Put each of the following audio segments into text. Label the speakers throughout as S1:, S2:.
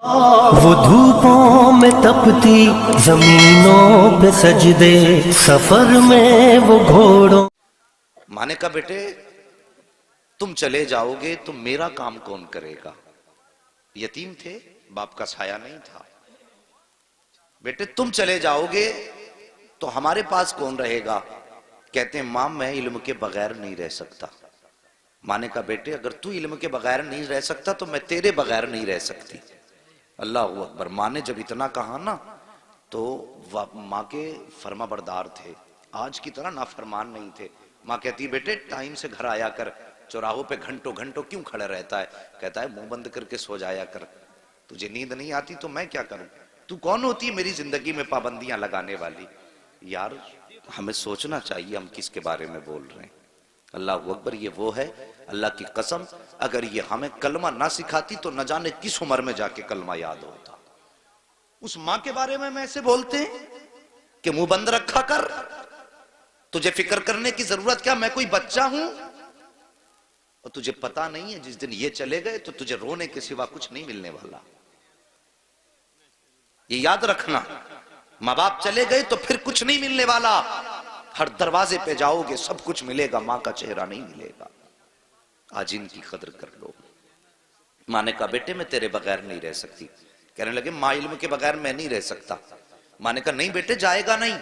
S1: वो धूपों में तपती जमीनों पे सजदे, सफर में वो घोड़ों।
S2: माँ ने कहा बेटे तुम चले जाओगे तो मेरा काम कौन करेगा? यतीम थे, बाप का साया नहीं था। बेटे तुम चले जाओगे तो हमारे पास कौन रहेगा? कहते हैं मां मैं इल्म के बगैर नहीं रह सकता। मां ने कहा बेटे अगर तू इल्म के बगैर नहीं रह सकता तो मैं तेरे बगैर नहीं रह सकती। अल्लाह अकबर। मां ने जब इतना कहा ना तो मां के फर्मा बरदार थे, आज की तरह नाफरमान नहीं थे। मां कहती बेटे टाइम से घर आया कर, चौराहों पे घंटों घंटों क्यों खड़ा रहता है? कहता है मुंह बंद करके सो जाया कर, तुझे नींद नहीं आती तो मैं क्या करूं? तू कौन होती है मेरी जिंदगी में पाबंदियां लगाने वाली? यार हमें सोचना चाहिए हम किसके बारे में बोल रहे हैं। अल्लाह अकबर। ये वो है, अल्लाह की कसम अगर ये हमें कलमा ना सिखाती तो न जाने किस उम्र में जाके कलमा याद होता। उस मां के बारे में ऐसे बोलते हैं कि मुंह बंद रखा कर, तुझे फिक्र करने की जरूरत क्या, मैं कोई बच्चा हूं? और तुझे पता नहीं है जिस दिन ये चले गए तो तुझे रोने के सिवा कुछ नहीं मिलने वाला। ये याद रखना, माँ बाप चले गए तो फिर कुछ नहीं मिलने वाला। हर दरवाजे पे जाओगे सब कुछ मिलेगा, मां का चेहरा नहीं मिलेगा। आज इनकी कदर कर लो। मां ने कहा बेटे मैं तेरे बगैर नहीं रह सकती। कहने लगे मां इल्म के बगैर मैं नहीं रह सकता। मां ने कहा नहीं बेटे जाएगा नहीं।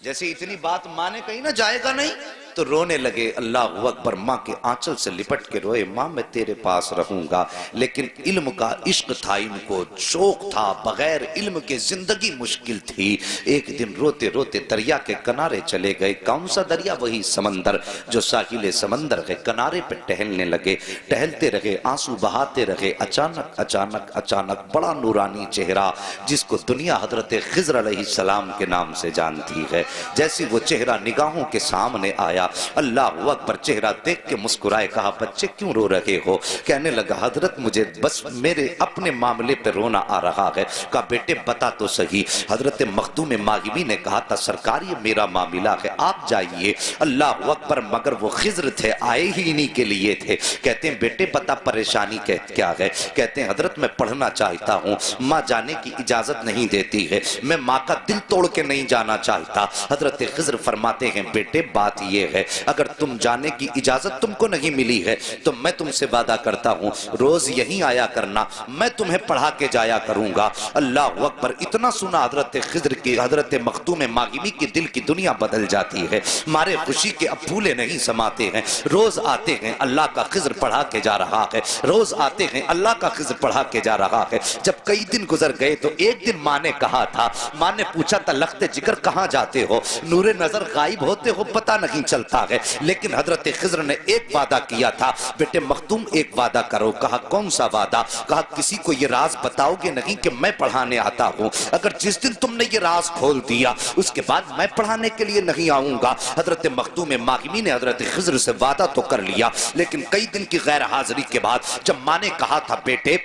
S2: जैसे इतनी बात मां ने कही ना जाएगा नहीं तो रोने लगे। अल्लाह अकबर। मां के आंचल से लिपट के रोए, मां मैं तेरे पास रहूंगा। लेकिन इल्म का इश्क था इनको, शौक था, बगैर इल्म के जिंदगी मुश्किल थी। एक दिन रोते रोते दरिया के किनारे चले गए। कौन सा दरिया? वही समंदर जो साहिल समंदर के किनारे पे टहलने लगे। टहलते रहे, आंसू बहाते रहे। अचानक अचानक अचानक बड़ा नूरानी चेहरा जिसको दुनिया हजरत खिज़र अलैहिस्सलाम के नाम से जानती है, जैसी वो चेहरा निगाहों के सामने आया। अल्लाह अकबर। चेहरा देख के मुस्कुराए, कहा बच्चे क्यों रो रहे हो? कहने लगा हजरत मुझे बस मेरे अपने मामले पे रोना आ रहा है। कहा बेटे बता तो सही। हजरत मखदूम मागिबी ने कहा था सरकार ये मेरा मामला है, आप जाइए। अल्लाह अकबर। मगर वो खिज़र थे, आए ही इन्हीं के लिए थे। कहते हैं बेटे बता परेशानी क्या है? कहते हैं हजरत मैं पढ़ना चाहता हूँ, माँ जाने की इजाजत नहीं देती है, मैं माँ का दिल तोड़ के नहीं जाना चाहता। हजरत खिज़र फरमाते हैं बेटे बात ये है अगर तुम जाने की इजाजत तुमको नहीं मिली है तो मैं तुमसे वादा करता हूं रोज यहीं आया करना, मैं तुम्हें पढ़ा के जाया करूंगा। अल्लाह अकबर। इतना सुना हजरत खिज़र की, हजरत मखदूम मागिबी की दिल की दुनिया बदल जाती है। मारे खुशी के अब फूले नहीं समाते हैं। रोज आते हैं, अल्लाह का खिज़र पढ़ा के जा रहा है, रोज आते हैं, अल्लाह का खिज़र पढ़ा के जा रहा है। जब कई दिन गुजर गए तो एक दिन माँ ने कहा था, माँ ने पूछा था लख्ते जिगर कहाँ जाते हो? नूरे नजर गायब होते हो, पता नहीं चलता है। लेकिन हजरत खिज़र ने एक वादा किया था, बेटे मखदूम एक वादा करो। कहा कौन सा वादा? कहा किसी को ये राज बताओगे नहीं कि मैं पढ़ाने आता हूं। अगर जिस दिन तुमने ये राज खोल दिया उसके बाद मैं पढ़ाने के लिए नहीं आऊंगा। हजरत मखदूम मागिबी ने हजरत खिज़र से वादा तो कर लिया, लेकिन कई दिन की गैर हाजिरी के बाद जब माँ ने कहा था बेटे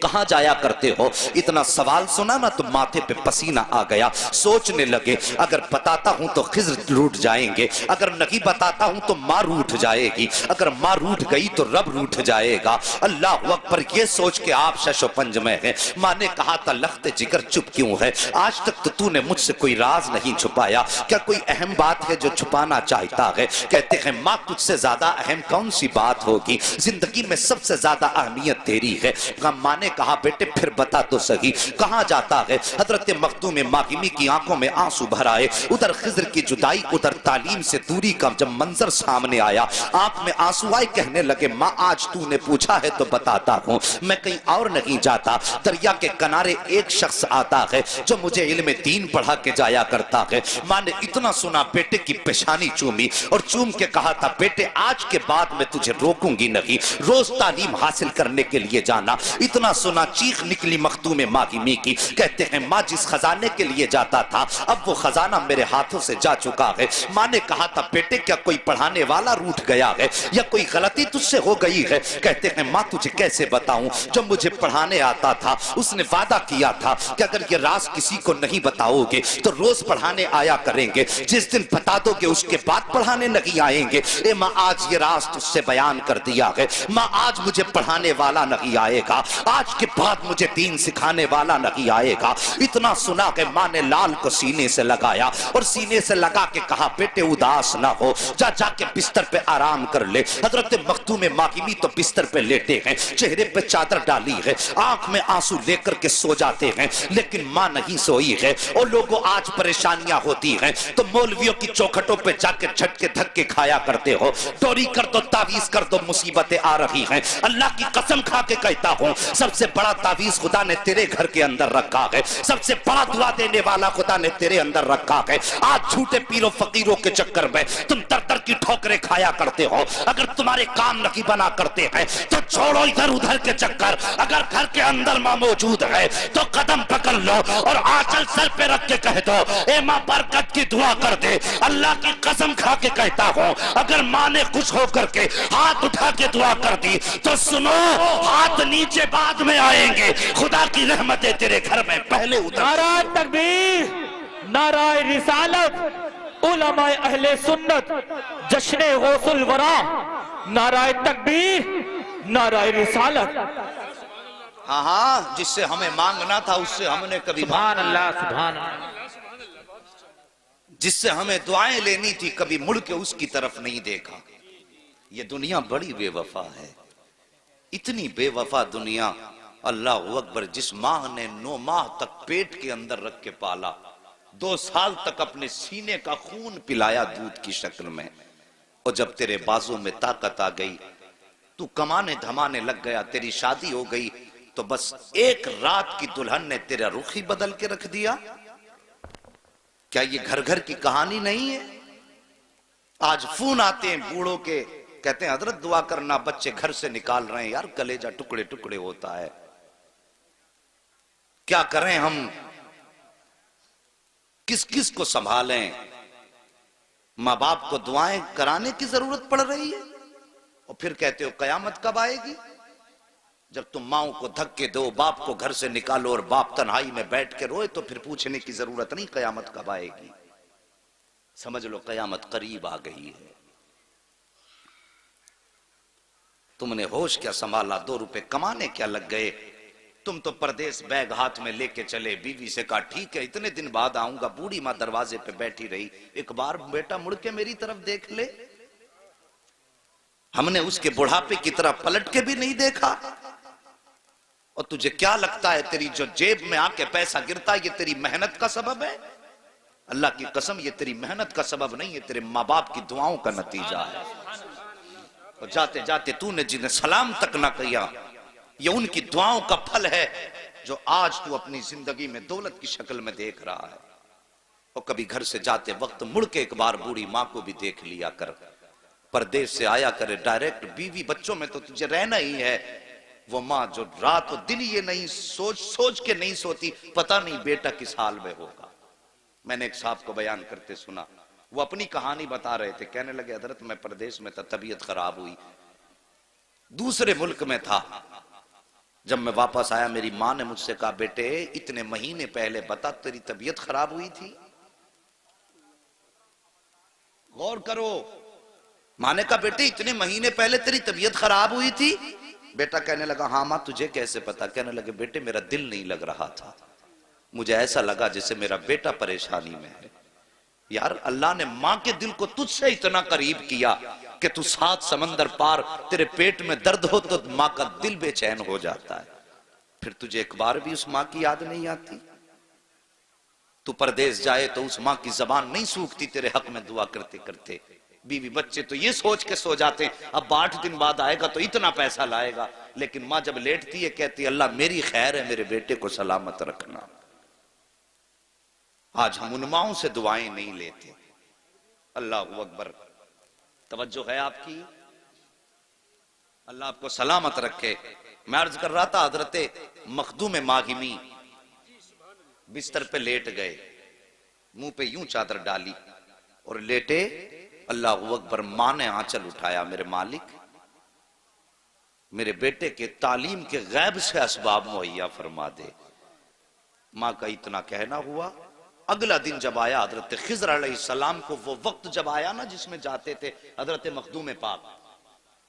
S2: कहां जाया करते हो, इतना सवाल सुना ना तो माथे पे पसीना आ गया। सोचने लगे अगर बताता हूं तो खिज़र रूठ जाएंगे, अगर नहीं बताता हूं तो मां रूठ जाएगी, अगर मां रूठ गई तो रब रूठ जाएगा। अल्लाह अकबर। ये सोच के आप शशो पंज में हैं। मां ने कहा था लख्ते जिगर चुप क्यों है? आज तक तो तूने मुझसे कोई राज नहीं छुपाया, क्या कोई अहम बात है जो छुपाना चाहता है? कहते हैं मां तुझसे ज्यादा अहम कौन सी बात होगी, जिंदगी में सबसे ज्यादा अहमियत तेरी है। मां ने कहा बेटे फिर बता तो सही कहां जाता है? हजरत मखदूम मागिबी की आंखों में आंसू भर आए। उधर खिज़र की जुदाई, उधर तालीम से दूरी का जब मंजर सामने आया, आंख में आंसू आए। कहने लगे मां आज तूने पूछा है तो बताता हूं, मैं कहीं और नहीं जाता। दरिया के किनारे एक शख्स आता है जो मुझे इल्म दीन पढ़ा के जाया करता है। मां ने इतना सुना बेटे की पेशानी चूमी और चूम के कहा था बेटे आज के बाद मैं तुझे रोकूंगी नहीं, रोज तालीम हासिल करने के लिए जाना। इतना सुना चीख निकली मखदूम मागिबी की। कहते हैं मां जिस खजाने के लिए जाता था अब वो खजाना मेरे हाथों से जा चुका है। मां ने कहा था बेटे क्या कोई पढ़ाने वाला रूठ गया है या कोई गलती तुझसे हो गई है? कहते हैं माँ तुझे कैसे बताऊं, जब मुझे पढ़ाने आता था उसने वादा किया था कि अगर ये राज किसी को नहीं बताओगे तो रोज पढ़ाने आया करेंगे, जिस दिन बता दोगे उसके बाद पढ़ाने नहीं आएंगे। ए माँ आज ये राज तुझसे बयान कर दिया है। माँ आज मुझे पढ़ाने वाला नहीं आएगा, आज के बाद मुझे दीन सिखाने वाला नहीं आएगा। इतना सुना कि माँ ने लाल को सीने से लगाया और सीने से लगा के कहा बेटे उदास ना हो, जा जाके बिस्तर पे आराम कर ले। हजरत मखदूम मागिमी तो बिस्तर पे लेटे हैं, चेहरे पे चादर डाली है, आंख में आंसू लेकर के सो जाते हैं, लेकिन माँ नहीं सोई है। और लोगों आज परेशानियां होती हैं तो मौलवियों की चौखटों पे जाके झटके धक्के खाया करते हो, टोरी कर दो तावीज कर दो मुसीबतें आ रही हैं। अल्लाह की कसम खा के कहता हूं सबसे बड़ा तावीज खुदा ने तेरे घर के अंदर रखा है, सबसे बड़ा दुआ देने वाला खुदा ने तेरे अंदर रखा है। आज झूठे पीरों फकीरों के चक्कर में तुम दर दर की ठोकरें खाया करते हो। अगर तुम्हारे काम नहीं बना करते हैं तो छोड़ो इधर उधर के चक्कर, अगर घर के अंदर माँ मौजूद है तो कदम पकड़ लो और आंचल सर पे रख के कह दो ए माँ बरकत की दुआ कर दे। अल्लाह की कसम खा के कहता हूं अगर माँ ने खुश होकर के हाथ उठा के दुआ कर दी तो सुनो हाथ नीचे बाद में आएंगे, खुदा की रहमतें तेरे घर में पहले उतर।
S3: नाराए तकबीर, नाराए रिसालत, उलमाए अहले सुन्नत, जश्ने गौसुल वरा, नाराए तकबीर, नाराए रिसालत।
S2: हाँ हाँ, जिससे हमें मांगना था उससे हमने कभी
S3: सुभान अल्लाह, सुभान अल्लाह।
S2: जिससे हमें दुआएं लेनी थी कभी मुड़ के उसकी तरफ नहीं देखा। ये दुनिया बड़ी बेवफा है, इतनी बेवफा दुनिया। अल्लाह अकबर, जिस माँ ने 9 माह तक पेट के अंदर रख के पाला, 2 साल तक अपने सीने का खून पिलाया दूध की शक्ल में, और जब तेरे बाजू में ताकत आ गई, तू कमाने धमाने लग गया, तेरी शादी हो गई, तो बस एक रात की दुल्हन ने तेरा रुख ही बदल के रख दिया। क्या ये घर घर की कहानी नहीं है? आज फोन आते हैं बूढ़ों के, कहते हैं हजरत दुआ करना, बच्चे घर से निकाल रहे हैं। यार कलेजा टुकड़े टुकड़े होता है, क्या करें हम, किस किस को संभालें? माँ बाप को दुआएं कराने की जरूरत पड़ रही है और फिर कहते हो कयामत कब आएगी? जब तुम माओ को धक्के दो, बाप को घर से निकालो और बाप तन्हाई में बैठ के रोए, तो फिर पूछने की जरूरत नहीं कयामत कब आएगी। समझ लो कयामत करीब आ गई है। तुमने होश क्या संभाला, 2 रुपए कमाने क्या लग गए? तुम तो परदेश बैग हाथ में लेके चले, बीवी से कहा ठीक है इतने दिन बाद आऊंगा। बूढ़ी माँ दरवाजे पे बैठी रही, एक बार बेटा मुड़ के मेरी तरफ देख ले। हमने उसके बुढ़ापे की तरफ पलट के भी नहीं देखा। और तुझे क्या लगता है तेरी जो जेब में आके पैसा गिरता है ये तेरी मेहनत का सबब है? अल्लाह की कसम ये तेरी मेहनत का सबब नहीं है, तेरे माँ बाप की दुआओं का नतीजा है। और जाते जाते तूने जिन्हें सलाम तक ना किया, ये उनकी दुआओं का फल है जो आज तू अपनी जिंदगी में दौलत की शक्ल में देख रहा है। और कभी घर से जाते वक्त मुड़ के एक बार बूढ़ी माँ को भी देख लिया कर। परदेश से आया करे डायरेक्ट, बीवी बच्चों में तो तुझे रहना ही है। वो माँ जो रात और दिन ये नहीं सोच सोच के नहीं सोती, पता नहीं बेटा किस हाल में होगा। मैंने एक साहब को बयान करते सुना, वो अपनी कहानी बता रहे थे, कहने लगे हजरत मैं परदेश में था, तबीयत खराब हुई, दूसरे मुल्क में था। जब मैं वापस आया मेरी माँ ने मुझसे कहा बेटे इतने महीने पहले बता तेरी तबीयत खराब हुई थी। गौर करो, माँ ने कहा बेटे इतने महीने पहले तेरी तबीयत खराब हुई थी? बेटा कहने लगा हाँ माँ तुझे कैसे पता? कहने लगे बेटे मेरा दिल नहीं लग रहा था, मुझे ऐसा लगा जैसे मेरा बेटा परेशानी में है। यार अल्लाह ने माँ के दिल को तुझसे इतना करीब किया कि तू 7 समंदर पार, तेरे पेट में दर्द हो तो माँ का दिल बेचैन हो जाता है। फिर तुझे एक बार भी उस माँ की याद नहीं आती? तू परदेश जाए तो उस माँ की जबान नहीं सूखती तेरे हक में दुआ करते करते। बीवी बच्चे तो ये सोच के सो जाते अब 8 दिन बाद आएगा तो इतना पैसा लाएगा, लेकिन माँ जब लेटती है कहती अल्लाह मेरी खैर है, मेरे बेटे को सलामत रखना। आज हम उन माओं से दुआएं नहीं लेते। अल्लाह अकबर, तवज्जो है आपकी? अल्लाह आपको सलामत रखे। मैं अर्ज कर रहा था हजरत मखदूम मागिमी बिस्तर पे लेट गए, मुंह पे यूं चादर डाली और लेटे अल्लाह अकबर। मां ने आंचल उठाया, मेरे मालिक मेरे बेटे के तालीम के गैब से असबाब मुहैया फरमा दे। मां का इतना कहना हुआ। अगला दिन जब आया हजरत खिज़र अलैहिस्सलाम को वो वक्त जब आया ना जिसमें जाते थे हजरत मखदूम पाक,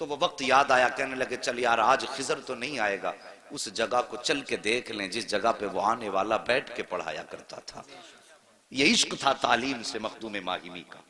S2: तो वो वक्त याद आया। कहने लगे चल यार आज खिज़र तो नहीं आएगा, उस जगह को चल के देख लें जिस जगह पे वो आने वाला बैठ के पढ़ाया करता था। ये इश्क था तालीम से मखदूम माहिमी का।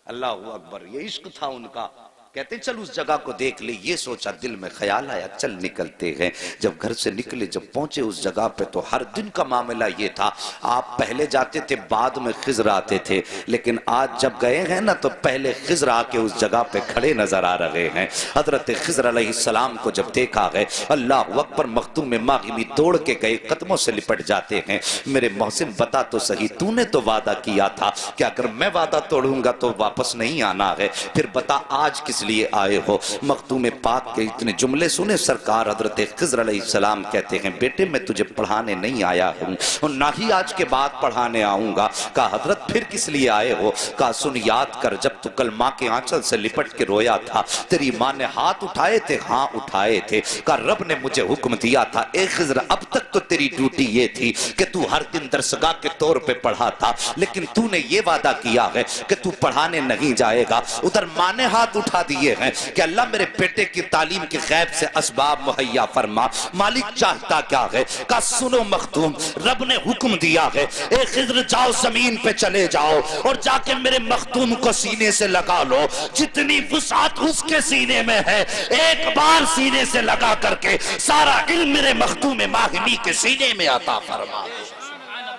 S2: अल्लाह अकबर, ये इश्क था उनका। कहते चल उस जगह को देख ले। ये सोचा, दिल में ख्याल आया, चल निकलते हैं। जब घर से निकले, जब पहुंचे उस जगह पे, तो हर दिन का मामला ये था, आप पहले जाते थे बाद में खिज़र आते थे, लेकिन आज जब गए हैं ना तो पहले खिज़र आके उस जगह पे खड़े नजर आ रहे हैं। हजरत खिज़र अलैहिस्सलाम को जब देखा है, अल्लाह अकबर, मखदूम माहिमी दौड़ के गए, कदमों से लिपट जाते हैं। मेरे मोहसिन बता तो सही, तूने तो वादा किया था कि अगर मैं वादा तोड़ूंगा तो वापस नहीं आना है, फिर बता आज किस लिए आए हो। मखदूम पाक के इतने जुमले सुने सरकार हजरत खिज़र अलैहिस्सलाम कहते हैं बेटे मैं तुझे पढ़ाने नहीं आया हूं और ना ही आज के बाद पढ़ाने आऊंगा। कहा हजरत फिर किस लिए आए हो। कहा सुन याद कर, जब तू कल माँ के आंचल से लिपट के रोया था, तेरी माँ ने हाथ उठाए थे। हाँ उठाए थे। कहा रब ने मुझे हुक्म दिया था, ए खिज़र अब तक तो तेरी ड्यूटी ये थी कि तू हर दिन दरसगाह के तौर पे पढ़ा था, लेकिन तूने ये वादा किया है कि तू पढ़ाने नहीं जाएगा। उधर माँ ने हाथ उठा दिए हैं कि अल्लाह मेरे बेटे की तालीम के गैब से असबाब मुहैया फरमा। मालिक चाहता क्या है। का सुनो मखदूम, रब ने हुक्म दिया है, ए खिज़र जाओ जमीन पे चले जाओ और जाके मेरे मखदूम को सीने से लगा लो। जितनी वुसात उसके सीने में है एक बार सीने से लगा करके सारा इल्म मेरे मखदूम माहिमी के सीने में आता फरमा।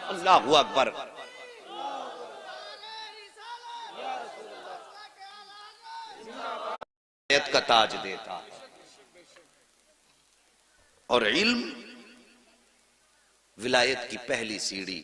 S2: अल्लाहु अकबर। का ताज देता और इल्म विलायत की पहली सीढ़ी।